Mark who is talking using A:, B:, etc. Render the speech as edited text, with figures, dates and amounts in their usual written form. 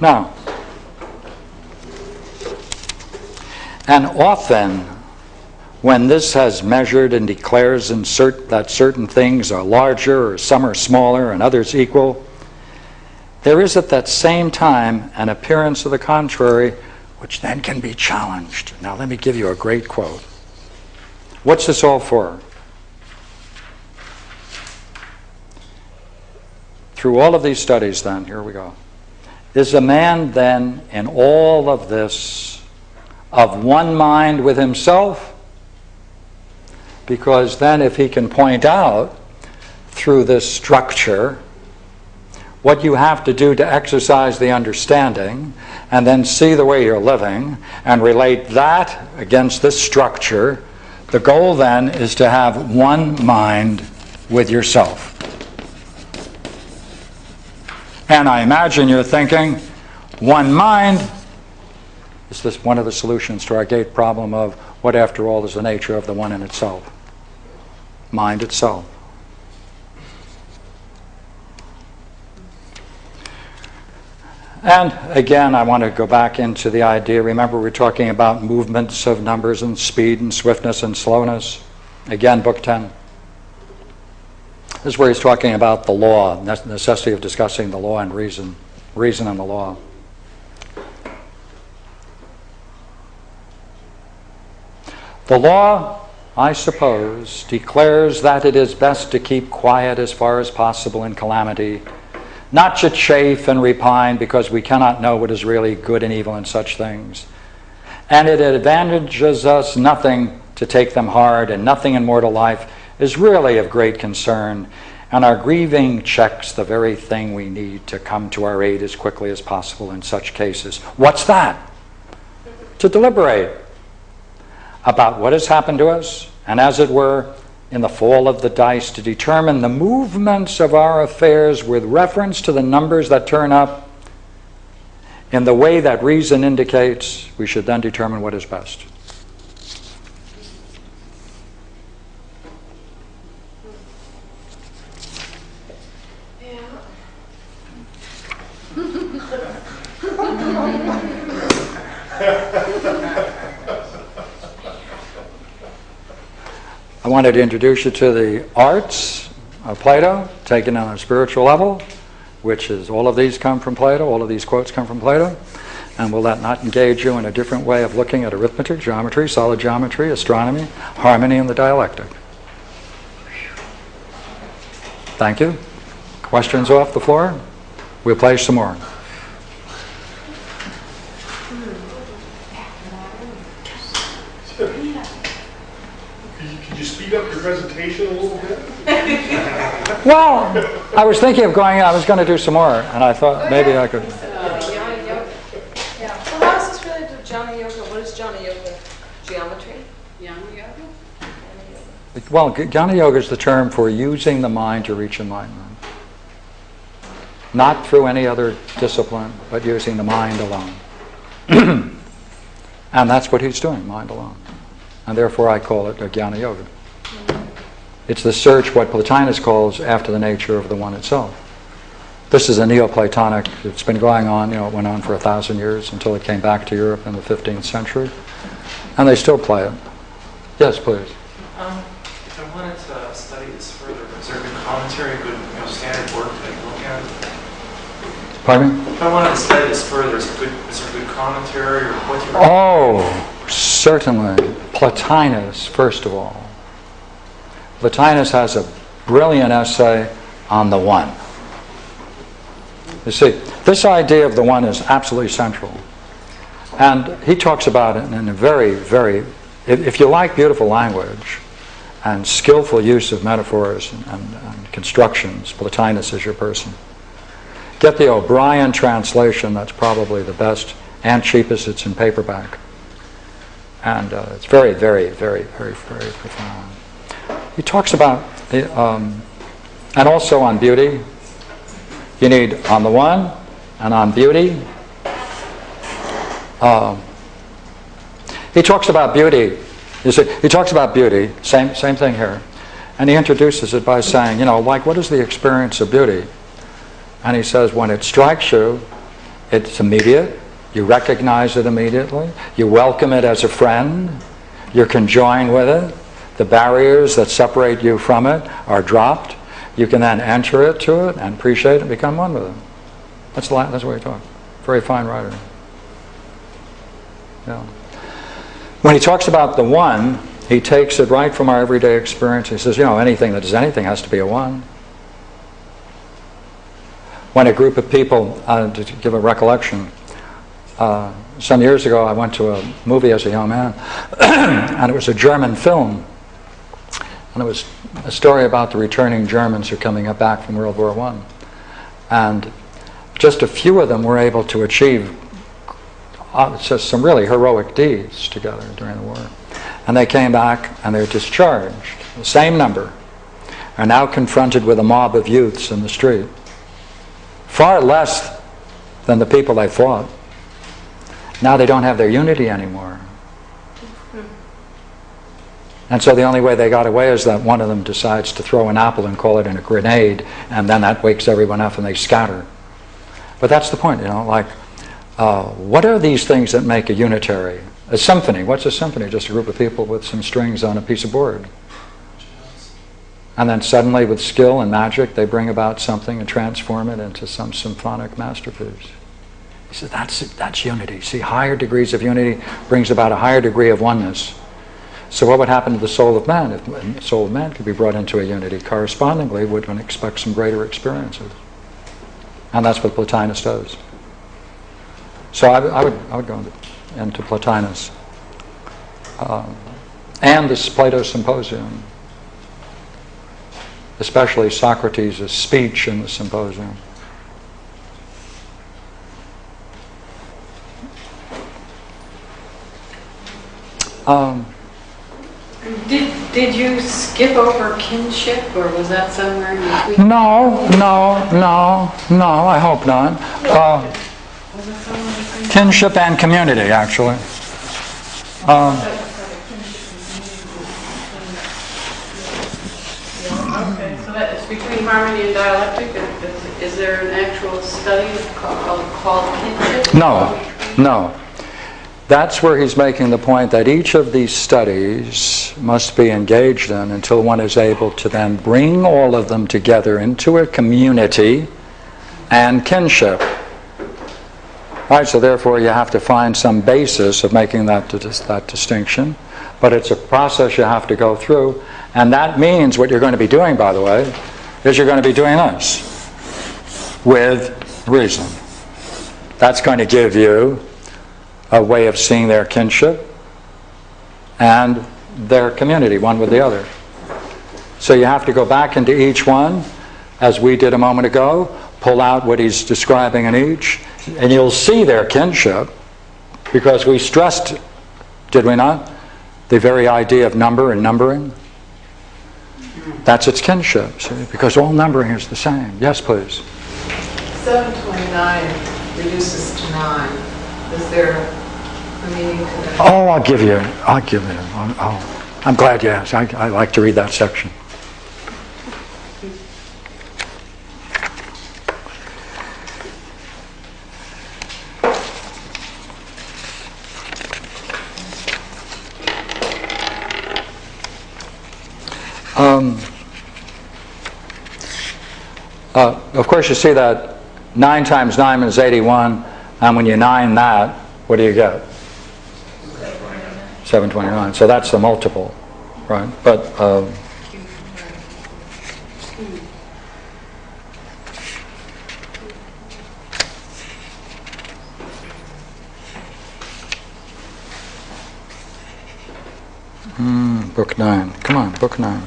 A: Now, and often when this has measured and declares that certain things are larger or some are smaller and others equal, there is at that same time an appearance of the contrary, which then can be challenged. Now let me give you a great quote. What's this all for? Through all of these studies then, here we go. Is a man then in all of this of one mind with himself? Because then if he can point out through this structure what you have to do to exercise the understanding, and then see the way you're living, and relate that against this structure, the goal then is to have one mind with yourself. And I imagine you're thinking, one mind, is this one of the solutions to our gate problem of what after all is the nature of the one in itself? Mind itself. And again, I want to go back into the idea. Remember, we're talking about movements of numbers and speed and swiftness and slowness. Again, Book 10. This is where he's talking about the law, necessity of discussing the law and reason and the law. The law, I suppose, declares that it is best to keep quiet as far as possible in calamity, not to chafe and repine because we cannot know what is really good and evil in such things. And it advantages us nothing to take them hard, and nothing in mortal life is really of great concern, and our grieving checks the very thing we need to come to our aid as quickly as possible in such cases. What's that? To deliberate about what has happened to us, and as it were, in the fall of the dice, to determine the movements of our affairs with reference to the numbers that turn up in the way that reason indicates. We should then determine what is best. I wanted to introduce you to the arts of Plato, taken on a spiritual level, which is all of these come from Plato, all of these quotes come from Plato. And will that not engage you in a different way of looking at arithmetic, geometry, solid geometry, astronomy, harmony, and the dialectic? Thank you. Questions off the floor? We'll play some more.
B: Could you speed up your presentation a little bit?
A: Well, I was thinking of going, I was going to do some more, and I thought maybe I could.
C: Jnana Yoga. Yeah. So how is this related to Jnana Yoga? What is Jnana Yoga? Geometry? Jnana Yoga?
A: Well, Jnana Yoga is the term for using the mind to reach enlightenment. Not through any other discipline, but using the mind alone. And that's what he's doing, mind alone. And therefore I call it a Jnana Yoga. It's the search, what Plotinus calls, after the nature of the one itself. This is a Neoplatonic, it's been going on, it went on for 1,000 years until it came back to Europe in the 15th century. And they still play it. Yes, please.
D: If I wanted to study this further, is there a good commentary, good standard work that I can look at?
A: Pardon me?
D: If I wanted to study this further, is there a good commentary, or what's your...
A: Oh, certainly. Plotinus, first of all. Plotinus has a brilliant essay on the one. You see, this idea of the one is absolutely central. And he talks about it in a very, very... If you like beautiful language and skillful use of metaphors and constructions, Plotinus is your person. Get the O'Brien translation, that's probably the best and cheapest. It's in paperback. And it's very, very, very, very, very profound. He talks about, and also on beauty. You need on the one and on beauty. He talks about beauty. You see, he talks about beauty, same thing here. And he introduces it by saying, like, what is the experience of beauty? And he says, when it strikes you, It's immediate. You recognize it immediately. You welcome it as a friend. You can join with it. The barriers that separate you from it are dropped. You can then enter it to it and appreciate it and become one with it. That's what he talks. Very fine writer. Yeah. When he talks about the one, he takes it right from our everyday experience. He says, anything that is anything has to be a one. When a group of people, to give a recollection, some years ago I went to a movie as a young man, and it was a German film. And it was a story about the returning Germans who are coming back from World War I. And just a few of them were able to achieve just some really heroic deeds together during the war. And they came back and they're discharged. The same number are now confronted with a mob of youths in the street. Far less than the people they fought. Now they don't have their unity anymore. And so the only way they got away is that one of them decides to throw an apple and call it a grenade, and then that wakes everyone up and they scatter. But that's the point, what are these things that make a unitary? A symphony. What's a symphony? Just a group of people with some strings on a piece of board. And then suddenly, with skill and magic, they bring about something and transform it into some symphonic masterpiece. He said, that's unity. See, higher degrees of unity brings about a higher degree of oneness. So what would happen to the soul of man? If the soul of man could be brought into a unity, correspondingly, would one expect some greater experiences. And that's what Plotinus does. So I would go into Plotinus. And this Plato's Symposium. Especially Socrates' speech in the Symposium.
E: Did you skip over kinship, or was that somewhere in between?
A: No, I hope not. Kinship and community, actually.
E: Okay, so that is between harmony and dialectic. Is there an actual study called kinship?
A: No. That's where he's making the point that each of these studies must be engaged in until one is able to then bring all of them together into a community and kinship. Right, so therefore you have to find some basis of making that distinction, but it's a process you have to go through, and that means what you're going to be doing, by the way, is you're going to be doing this with reason. That's going to give you a way of seeing their kinship and their community, one with the other. So you have to go back into each one, as we did a moment ago, pull out what he's describing in each, and you'll see their kinship, because we stressed, did we not, the very idea of number and numbering. That's its kinship, see, because all numbering is the same. Yes, please.
F: 729 reduces to 9. Is there a meaning to that?
A: Oh, I'll give you. I'm glad you asked. I like to read that section. Of course, you see that 9 times 9 is 81, and when you 9 that, what do you get? 729. So that's the multiple, right? But book 9. Come on, book 9.